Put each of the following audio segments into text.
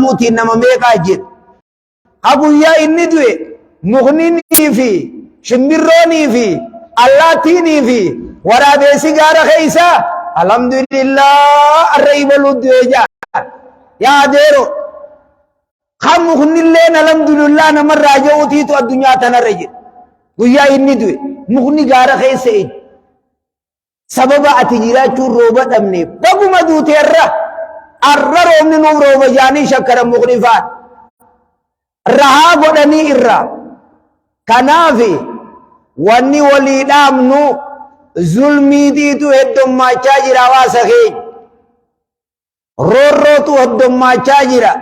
muti nama meeqa jir habuyya inni du'e muqninii fi shimbirroonii fi allaattiinii fi waraabessi gaara keeysa alhamdulillah arra ibaluu du'e jaa yaa deero kan muqnilleen alhamdulillah namarraa ja'uutiitu addunyaa tanarra jira guyyaa inni du'e muqni gaara keessa ejju sababa ati jiraachuun rooba dhabneef baguma duuteerra arra roobni nuuf rooba jaanii shakkara muqni faan rahaa godhanii irra kanaafi wanni walii dhaamnu zulmiitiitu heddommaachaa jira hawaasa keenya roorrootu heddommaachaa jira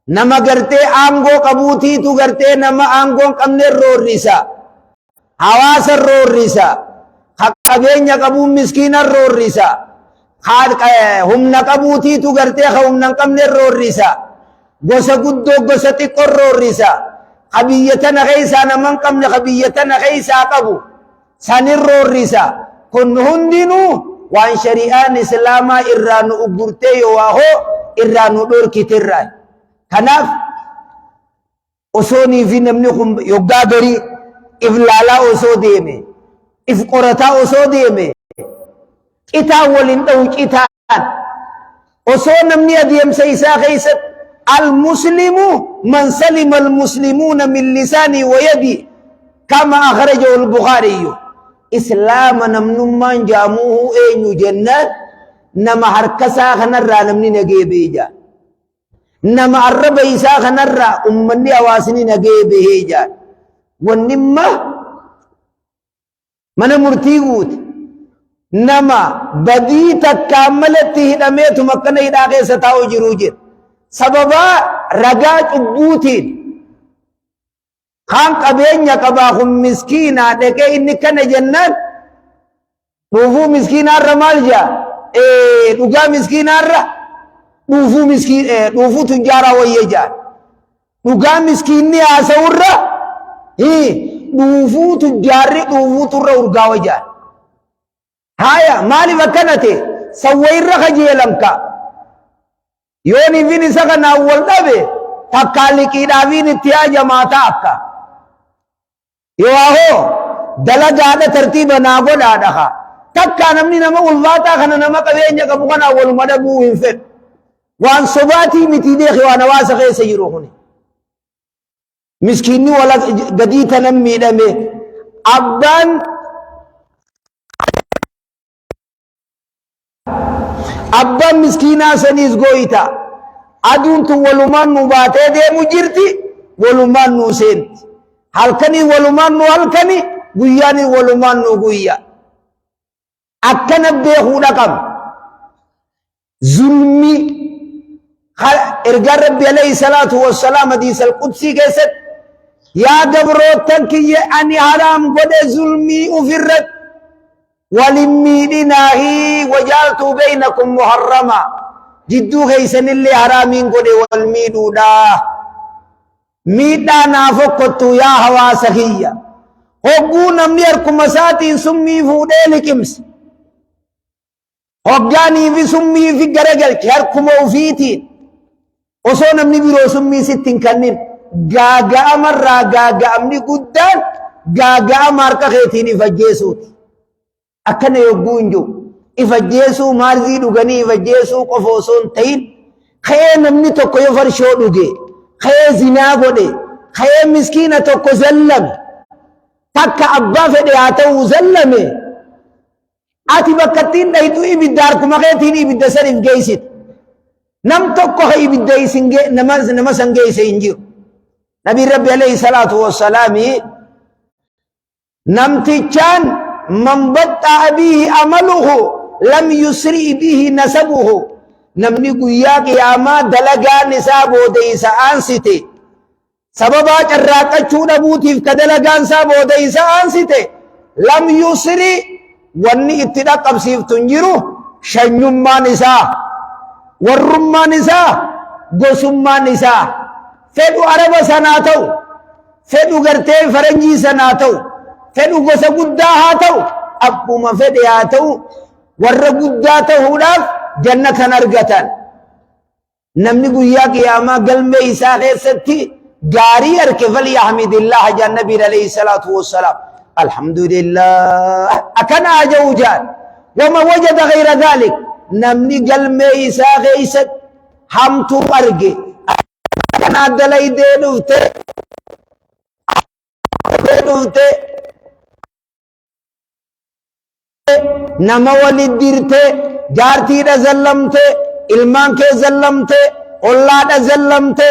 nama gartee aangoo qabuutiitu gartee nama aangoo hin qabne roorrisa hawaasa roorrisa qabeenya qabuun miskiina roorrisa humna qabuutiitu gartee humna hin qabne roorrisa gosa guddoo gosa xiqqoo roorrisa biyya tana keeysaa nama hin qabne biyya tana keeysaa qabu sanin roorrisa kun hundinuu waan shari'aan islaamaa irraa nu uggurtee yoo irraa nu dhorkitirraa kanaaf osoonii fi namni kun yoggaa garii if laalaa osoo deeme if qorataa osoo deeme qitaan waliin dha'u qitaan osoo namni adeemsa isaa keeysatti المسلم من سلم المسلمون من لسانه ويده كما أخرجه البخاري إسلام نمنمان جاموه أين جنة نما هركسا خنرى نمني نجيبه نما عرب إيسا خنرى أمني أواسني نجيبه جان ونما من مرتيغوت نما بديت كاملته دميت مكنا إداغي ستاو جروجت sababa ragaa cubbuutiin kan qabeenya qabaa kun miskiinaa dhaqee inni kana jennaan dhuufuu miskiinaarra maal jaa dhugaa miskiinaarra dhuufuu tujjaaraa wayye jaan dhugaa miskiinni haasa'urra dhuufuu tujjaarri dhuufuu turra urgaawa jaan haya maaliif akkanate sawwayirra kajeelamka yooni fin isa kana wal dhabe takkaaliqiidhaafiin itti haajamaata akka yoo dalagaadha tartiiba naa godhaadha takkaa namni nama ulfaataa kana nama qabeenya qabu kana waluma dhabuu hin fedhu waan sobaatii miti beeki waan hawaasa keessa jiru kuni miskiinni wala gadii tanan miidhame abbaan miskiinaa saniis gooyita aduun tun walumaan nu baatee deemu jirti walumaan nu seenti halkanii walumaan nu halkani guyyaanii walumaan nu guyya akkana beekuudha qab zulmi ergaan rabbi alayhi salaatu wassalaam hadiis alqudsii keessatti yaa gabrootan kiyya ani haraam godhe zulmii ufirratti ولميدناه وجعلت بينكم محرما جدو غيسن اللي حرامين قد والميدودا ميدا نافقت يا هواسخية هقونا منيركم مساتين سمي فوديلك امس هقاني في سمي في قرقل كيركم وفيتين وصونا من بيرو سمي ستين كنين غاقا أمر غاقا أمني قدان غاقا أمر كخيتيني فجيسوت akkana yogguun jiru ifajjeesuu maarzii dhuganii ifajjeesuu qofa osoo hin ta'in ka'ee namni tokko yoo farshoo dhuge ka'ee zinaa godhe ka'ee miskiina tokko zallame takka abbaa fedhe haa ta'uu zallame ati bakka ittiin dhayitu ibidda harkuma keetiin ibidda saniif geessit nam tokko ha ibidda nama san geesse hin jiru nabiin rabbi alayhi salaatu wassalaami namtichaan من بطأ به عمله لم يسرع به نسبه نمني قياك يا ما دلقا نسابه ديسا آنسته سببا جراتا چون ابوتيف كدلقا نسابه ديسا آنسته لم يسرع واني اتداء قبسيف تنجرو شنما نسا ورما نسا قسما نسا فدو عرب سناتو فدو غرتين فرنجي سناتو فدو gosa guddaa haa ta'u abbuma fedhe haa ta'u warra guddaa ta'uudhaaf jannatan argatan namni guyyaa qiyaamaa galmee isaa keessatti gaarii arke falyahmidillah jaan nabiin alayhi salaatu wassalaam alhamdulillah akana aja'u jaan wama wajada ghayra dhalik namni galmee isaa keessatti hamtuu arge akana dalaydee dhufte nama walid dirte jaartiidha zallamte ilmaan kee zallamte ollaadha zallamte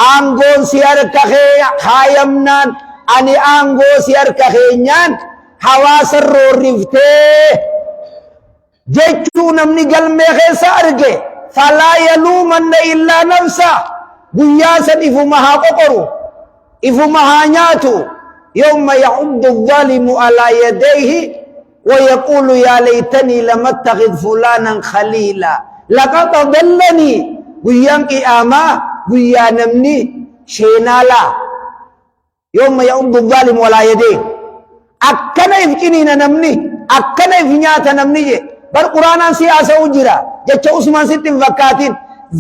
aangoon si harka kee haayamnaan ani aangoo si harka keenyaan hawaasa roorriftee jechuu namni galmee keessa arge falaa yaluumanna illaa nafsa guyyaa san ifuma haa qoqoru ifuma haa nyaatu yawma ya'uddu adh-dhalimu ala yadayhi ويقول يا ليتني لم اتخذ فلانا خليلا لقد ضلني ويان قياما ويا نمني شينالا يوم يعض الظالم ولا يديه اكن يفكنينا نمني اكن يفنياتا نمني بل قرانا سياسه وجرا جچ عثمان ستين فكاتين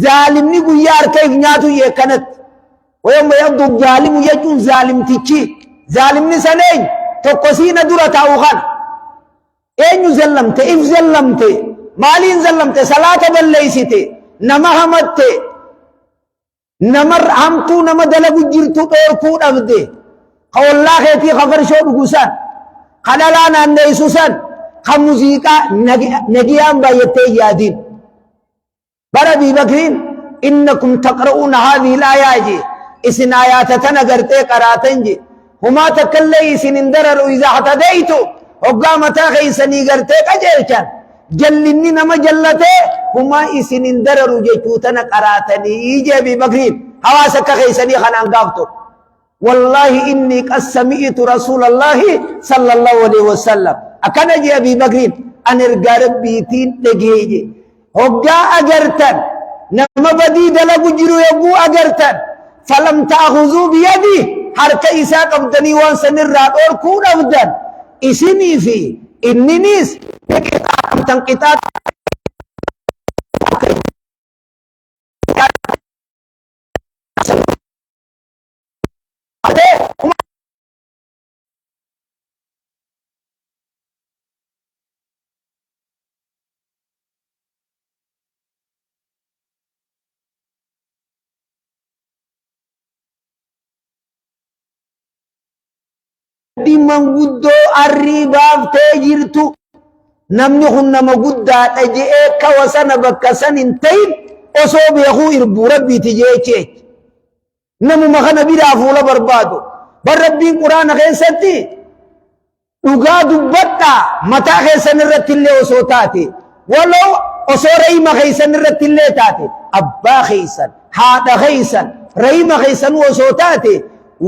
ظالمني ويا كيف نياتو يكنت ويوم يعض الظالم يجون ظالم تيجي ظالمني سنين تقسينا درتا وخان eenyu zallamte if zallamte maaliin zallamte salaata balleeysite nama hamatte nama hamtuu nama dalagu jirtu dhoorkuu dhabde ka ollaa keetii ka farshoo dhugusan ka dhalaa naanneeysusan ka muuziqaa nagiyaan baayyattee yaadiin bara Abii Bakriin innakum taqra'uuna haadhihi l-aayaa je isin aayaata tana gartee qaraatan je humaa takkallee isin hin dararu idaa hatadaytu hoggaa mataa keeysanii gartee qajeelchan jallinni nama jallatee humaa isin hin dararu jechuu tana qaraatanii je Abii Bakriin hawaasa akka keeysanii kanaan gaaftu wallaahi innii qad sami'tu rasuulallahi sallallahu alaihi wasallam akkana je Abii Bakriin an ergaa rabbiitiin dhageeye hoggaa agartan nama badii dalagu jiru yogguu agartan falam ta'khuzuu biyadii harka isaa qabdanii waan sanirraa dhoorkuu dhabdan isini fi inninis tanqitat manguddoo arriibaaftee jirtu namni kun nama guddaadha je'ee kawa sana bakka san hin ta'in osoo beekuu irbuu rabbiiti jeecheech namuma kana biraa fuula barbaadu bar rabbiin quraana keessatti dhugaa dubbadhaa mataa keessan irratti illee osoo taate waloo osoo rayima keessan irratti illee taate abbaa keessan haadha keessan rayima keessan osoo taate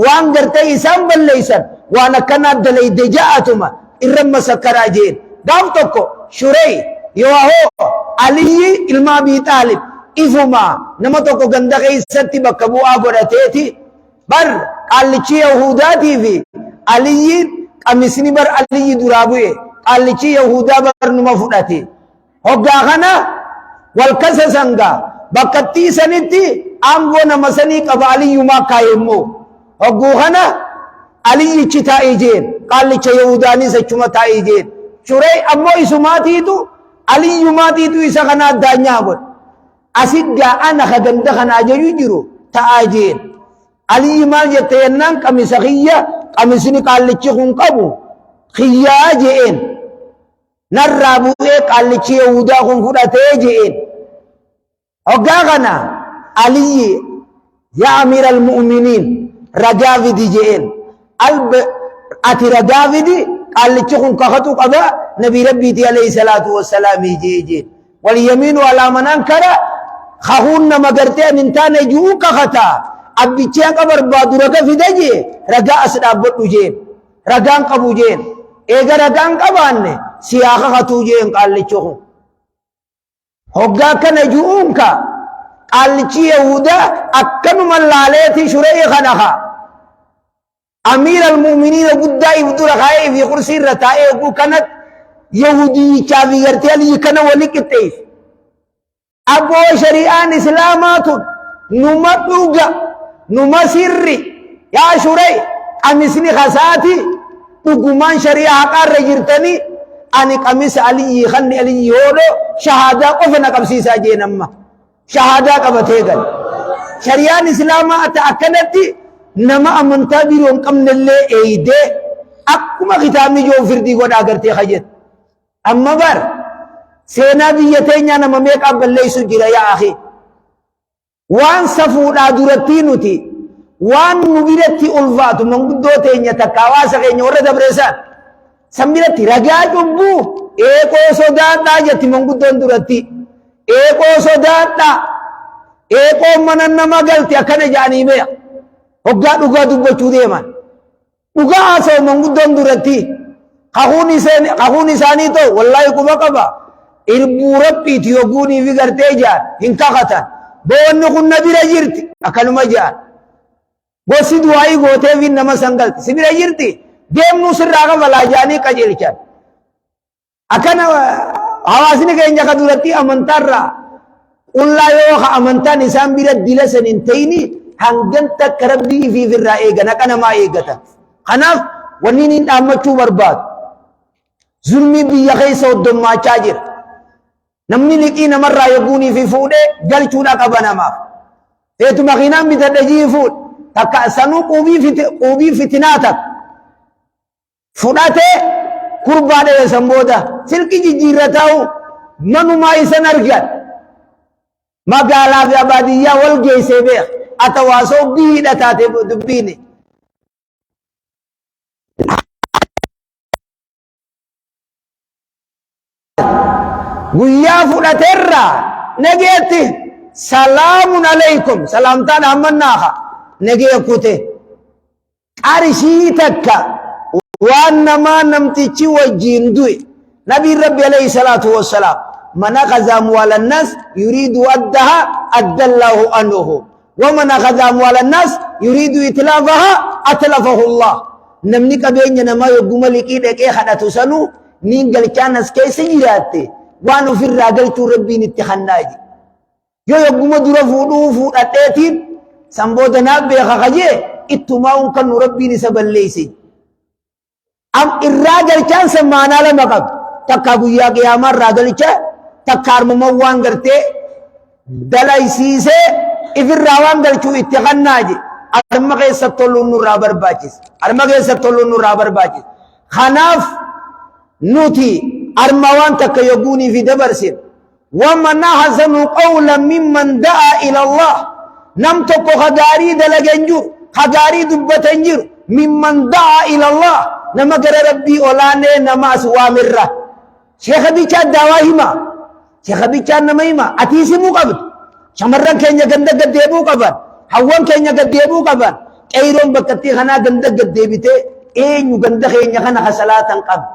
waan gartee isaan balleeysan waan akkanaa dalayde ja'atuma irra masakkaraa jeen gaaf tokko shurey yoahoo aliyyi ilma Abii Xaalib ifuma nama tokko ganda keessatti bakka bu'aa godhateeti bar qaallichi yahudaatii fi aliyyiin qamisni bar aliyyi duraa bu'e qaallichi yahudaa bar numa fudhate hoggaa kana wal kasa sangaa bakkattii sanitti aangoo nama sanii qaba aliyyumaa kaayemmoo hogguu kana aliyyichi taa'ee jeen qaallicha yahudaanis achuma taa'ee jeen shurey ammoo isumaatiitu aliyyumaatiitu isa kana addaanyaa godhe asiggaa ana ka ganda kana ajaju jiru ta'aa jeen aliyyi maal jette yennaan qamisa kiyya qamisni qaallichi kun qabu kiyyaa jeen narraa bu'ee qaallichi yahudaa kun fudhatee jeen hoggaa kana aliyyi yaa amiira almu'miniin ragaa fidi jeen ati ragaa fidi qaallichi kun kakatu qaba nabii rabbiiti alayhi salaatu wassalaam jeen walyamiinu alaa man ankara kahuun nama gartee an hin taane ji'uu kakata abbichi haqa barbaadu raga fide jee ragaa as dhaabbadhu jeen ragaan qabu jeen eega ragaan qabaanne siyaa kakatuu jeen qaallichi kun hoggaa kana ji'uunka qaallichi yahudaa akkanuma laaleeti shurey kanaka أمير المؤمنين قد يفضل خائف في قرسي الرتائق وكانت يهودي شافي يرتالي كان وليك التيف Aboo shari'aan islaamaatu numa dhuga numa sirri yaa shurey qamisni khasaati dhugumaan shari'aa haqaarra jirtanii ani qamisa aliyyi khanni aliyyi hoodho shahaadaa qofa na qabsiisaa jeenamma shahaadaa qabatee gal shari'aan islaamaa ata akkanatti nama amantaa biroo hin qabnellee eeydee akkuma kitaabni joo firdii godha agartee kajet amma bar seenaa biyya teenya nama meeqaa balleessu jira yaa akhi waan safuudhaa durattii nuti waan nu biratti ulfaatu manguddoo teenya takka hawaasa keenya warra dabreessan san biratti ragaa cubbuu eeqoo sodaadhaa jetti manguddoon duratti eeqoo sodaadhaa eeqoo mana nama galti akkana jedhanii beeya hoggaa dhugaa dubbachuu deeman dhugaa haasa'u manguddoon duratti kakuun isaanii ta'u wallaahi quba qaba irbuu rabbiiti yogguunii fi gartee jaan hin kakatan boonni kun na bira jirti akkanuma jaan gosi du'aa'ii gootee fi nama sangalti si bira jirti deemnuu sirraa qabalaa jaanii qajeelchan akkana hawaasni keenya ka duratti amantaarraa qullaa yoo ka amantaan isaan bira dila san hin ta'ini hangan takka rabbii ifiif irraa eegan akka namaa eegatan kanaaf wanni niin dhaammachuu barbaadu zulmii biyya keessa hoddommaachaa jira namni liqii namarraa yogguunii fi fuudhee galchuudha qaba namaaf feetu makiinaan bitadhe jii fuudh takka sanuu quubii fitinaa takka fudhatee kurbaa dheesan booda silki jijjiirrataa'u manumaa isan argan magaalaa fi baadiyyaa wal geessee beek ata waasoo biidha taate dubbiini guyyaa fudhateerraa nageetti salaamun alaykum salaamtaan hammannaaha nagee kute qarshii takka waan namaa namtichi wajjiin du'e nabiin rabbi alayhi salaatu wassalaam man akhadha amwaala annaas yuriidu addaha adda allaahu anhu ومن أخذ أموال الناس يريد إتلافها أتلفه الله نمني كبيرنا نما يقوم لكيد كي خدته سنو نينجل كانس كي سجيراتي وانو في الرجل تربي نتخناجي يو يقوم دورا فودو فود أتيتين سامبودنا بيخاجي إتماون كان ربي نسبل ليسي أم الرجل كان سمعنا لما قب تكابويا قيام الرجل كا تكار مموان کرتے دلائی سیسے ifir rawan galchuu itti kannaaji arma keessa toluu nurraa barbaachis kanaaf nuti arma waan takka yogguunii fi dabarsin waman ahsanu qawlan mimman da'a ila Allah nam tokko khagaarii dalagan jiru khagaarii dubbatan jiru mimman da'a ila Allah nama gara rabbii olaanee namaas waamirra sheekha bichaa daawaa hima sheekha bichaa nama hima atiisimuu qabdu shamarran keenya ganda gaddeebuu qaban hawwan keenya gaddeebuu qaban qeyroon bakkattii kanaa ganda gaddeebitee eenyu ganda keenya kana ka salaatan qabu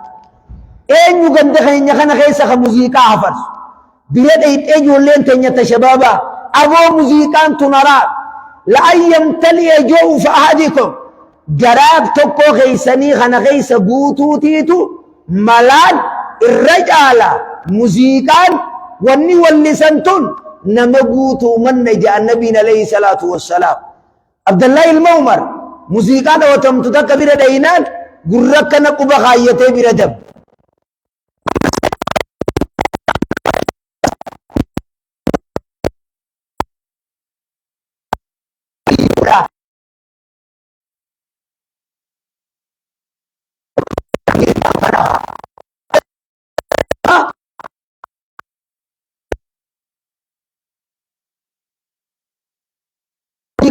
eenyu ganda keenya kana keessa ka muuziqaa hafarsu bira dheyxee ijoolleen teenya ta shabaabaa aboo muuziqaan tunaraa la'an yamtali'a jawfa ahadikum garaab tokkoo keeysanii kana keessa guutuutiitu malaan irra caala muuziqaan wanni wallisan tun نمجوتو من جاء النبي عليه الصلاة والسلام عبد الله المؤمر موسيقى وتم تذكر دينان غرك نقب خايته بردم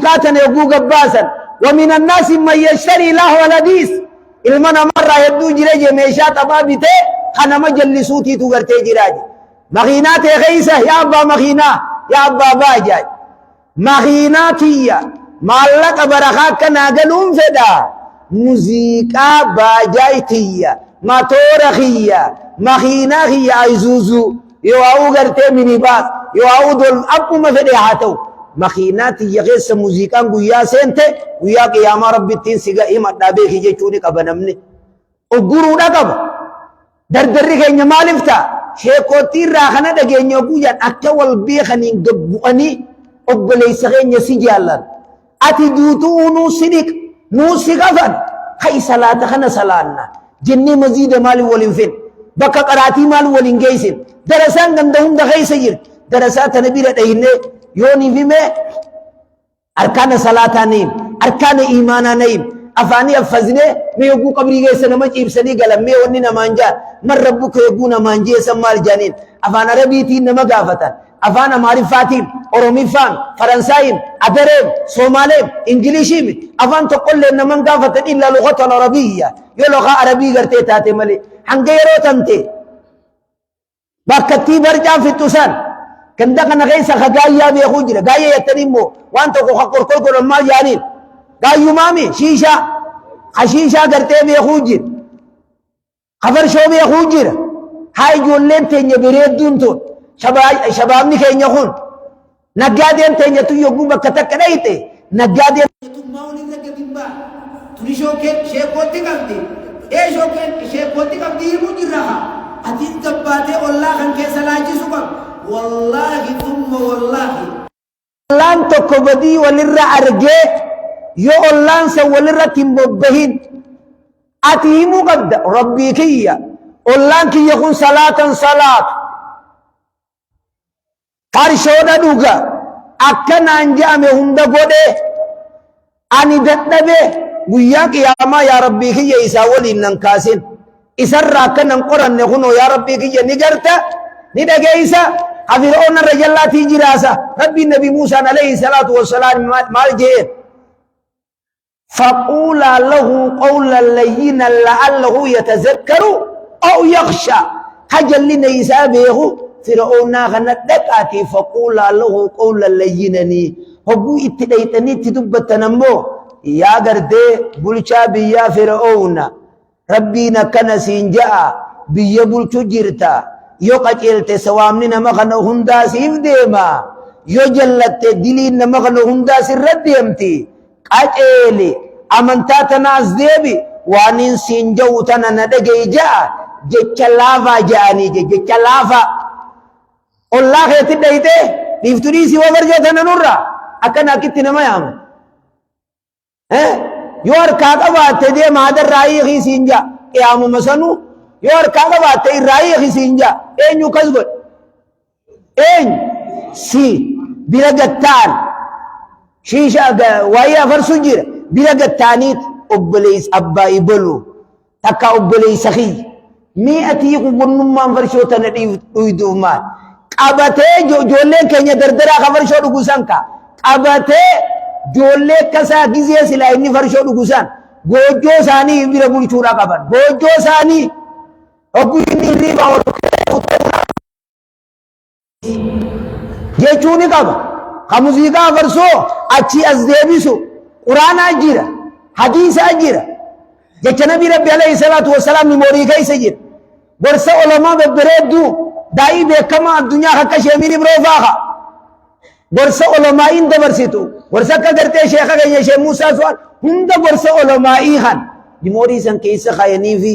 كاتن يبوغ باسا ومن الناس من يشتري لهو الحديث المنا مرة يبدو جريج ميشات أبابته خانا مجلسوتي تغرتي جراج مخينات غيسة يا أبا مخينا يا أبا باجاج مخيناتي مالك برخاك ناغنون فدا موسيقى باجايتي ماتورخية مخيناخية عزوزو يواو غرتي منيباس يواو دول أبو مفديحاتو مخيناتي يغيس موسيقان قويا سنتي قويا قياما ربي التين سيغا إما دابيخي جيچوني قبنمني اقروا نقب دردري كي نمالفتا sheekootii irraa kana dhageenya guyyaan akka wal beekaniin gabbu'anii obboleessa keenya si jaallan ati duutuu nuu sidiq nuu si qafan hay salaata kana salaanna jennee maziida maali waliin fin bakka qaraatii maali waliin geessin darasaan ganda hunda keessa jir darasaa tana bira dhayne yooni fime arkaana salaataa neem arkaana iimaanaa neem afaanii affazne mee yoguu qabrii geessa nama ciibsanii galan mee wanni namaan jaan man rabbuka yoguu namaan jeessan maal jaaniin afaan arabiitiin nama gaafatan afaan amaariffaatiin oromiffaan faransaayin adareem soomaaleem ingiliishiim afaan tokkollee naman gaafatan illa lughata alarabiyya yoo lughaa arabii gartee taate malee hanga yeroo tamte bakkattii barcaan fixusan ganda kana keessa ka gaayyaa beekuu jira gaayyaa jettanii immoo waan tokko ka qorqor godhan maal jaaniin gaayyumaami shiishaa hashiishaa gartee beekuu jira hafarshoo beekuu jira haa ijoolleen teenya bareedduun tun shabaabni keenya kun naggaadeen teenya tun yogguu bakka takka dhayite naggaadeen maawulirra gadin baa tuni sheekootti qabdi sheekootti qabdi himuu jirra atiin gabbaatee ollaa kan keessa laajisu qab wallaahi thumma wallaahi ollaan tokko badii walirra argee yoo ollaan san walirratti hin bobbahin ati himuu qabda rabbii kiyya ollaan kiyya kun salaatan salaat farshoodha dhuga akkanaan je'ame hunda godhe ani dadhabe guyyaa qiyaamaa yaa rabbii kiyya isaa waliin nan kaasin isarraa akkanan qoranne kunoo yaa rabbii kiyya ni garta ni dhageeysa hafir'oon irra jallaatii jiraasa rabbiin nabi muusaan alayhi salaatu wassalaam maal jeen فقولا له قولا لينا لعله يتذكر أو يخشى حاجة لنا يسابه فرعون غندقاتي فقولا له قولا لينني هبو اتديتني تدبت نمو يا غردي بلشا بيا فرعون ربنا كان سينجا بيا بلشو جرتا يو قتلت سوامننا مخنا هندا سيف ديما يو جلت دلين مخنا هندا سرد ديمتي قاتلي amantaa naas deebi waanin siin jawu tana na dhagay ja'a jecha laafaa ja'anii jecha laafaa ollaa keetti dhayte dhiiftuudhii si wabarjeetana nurra akkana akkitti nama yaama yoo harkaa qabaatte deema hadarraa hiikii siin ja'a qiyaamuma sanuu yoo harkaa qabaatte irraa hiikii siin ja'a eenyu kas godhe eenyu si bira gattaan shiisha waayee afarsu jira bira gattaaniit obboleessa abbaa ibalu takka obboleessa kiyya mi'atii qunnummaan farshoo tana dhuyduuf maal qabatee ijoolleen keenya dardaraa ka farshoo dhugusan ka qabatee ijoollee akkasaa gizee silaa inni farshoo dhugusan goojjoo isaanii bira bulchuudha qaban goojjoo isaanii ogguu inni hirriibaa jechuuni qaba ka muuziqaa farsoo achi as deebisu قرآن أجرا حديث أجرا جت نبي ربي عليه الصلاة والسلام نموري كيس أجر ورث علماء ببردو داي بكما الدنيا حق شمير بروفاها ورث علماء إن دبرسيتو ورث كدرت شيخ كي شيخ موسى سوال هم دبرث علماء إيهان نموري سن كيس خايني في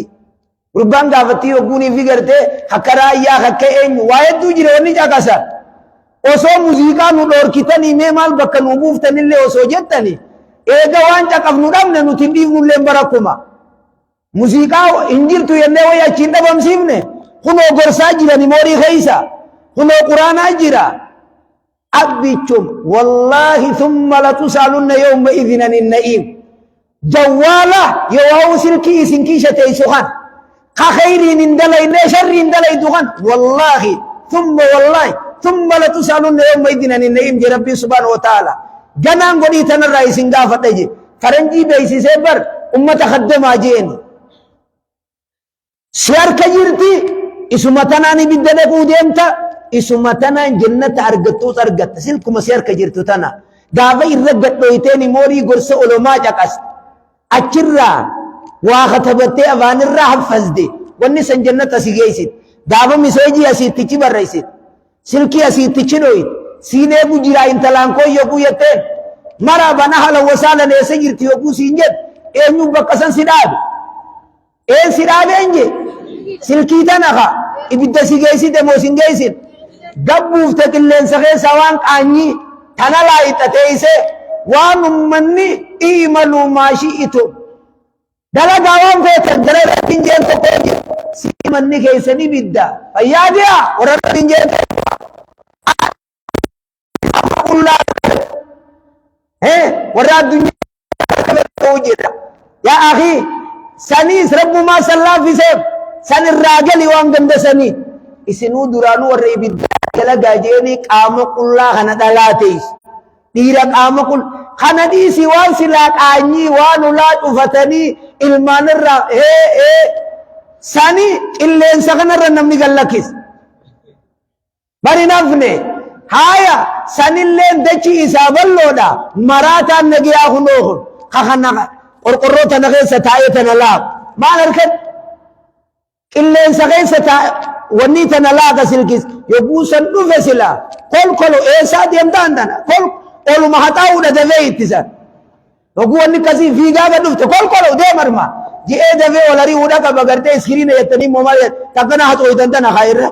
ربان قافتي وقوني في قرته حكرا يا حق إن وايد تجري وني جاكسا وصو موسيقى نور كتاني مال بكن ومفتني اللي وصو جتني ega wanta qafnu dhabne nuti dhiifnulleen barakuma muuziqaa injirtu yennee way achiin dhabamsiifne kunoo gorsaa jirani moorii keeysa kunoo quraanaa jira abbichum wallaahi thumma latusaalunna yawma idhin anin na'iim jawwaala yoo silkii isin kiisha teeysu kan ka khayriin hin dalayne sharri hin dalaydu kan wallaahi thumma latusaalunna yawma idhin anin na'iim je rabbii subhaanahu wa ta'ala ganaan godhii tanarraa isin gaafadha je faranjii beeksisee bar ummata khaddamaa jeeni si harka jirti isuma tanaan ibidda dhaquu deemta isuma tanaan jannata argattuus argatta silkuma si harka jirtu tana gaafa irra gadhooyteen moorii gorsa olomaa caqas achirraa waa katabattee afaanirraa haffazde wanni san jannata si geessit gaafa miseejii asiittichi barreessit silkii asiittichi dhooyit سيني بجرا انتلان كو يقو يتين مرا بنهلا وسالا ليسجرت يقو سينجد اينو بقسن سداب اين سداب انجي سلكي تنخا ibidda si geessite moo sin geessin gabbuufte qilleensa keessa waan qaanyii tana laayixateeyse waan ummanni imaluu maashi'itu dalagaa waan feetan dala rabbiin jeen tokko jira si manni keessan ibidda fayyaadiya warra rabbiin jeen warra addunyaa jira yaa akhi saniis rabbumaa sallaafisee san irraa gali waan gandasanii isinuu duraanuu warra ibidda dalagaa jeeni qaama qullaa kana dhalaatees dhiira qaama qul kana dhiisi waan silaa qaanyii waan ulaa cufatanii ilmaan irraa sani qilleensa kanarra namni gallakkis bari nafne haya sanilleen dachi isaa balloodha maraataan nagiyaa hunoohun kakana qorqorroo tana keessa taa'ee tana laaq maal harkan qilleensa keessa wanni tana laaqa silkis yogguu san dhufe sila kolkolo eessaa deemtaan tana oluma haxaa'uudha dafee ittisan yogguu wanni kasii fiigaaga dhufte kolkolo deemarma ji'ee dafee olarii hudha qaba gartee iskiriina jettanii moomaa takkana haxooytan tana kaayirra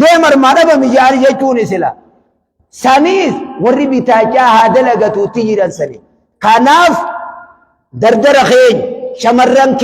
deemarmaa dhabami jaari jechuun sila saniis warri bitaachaa haa dalagatuutti jiran sani kanaaf dardara keenya shamarran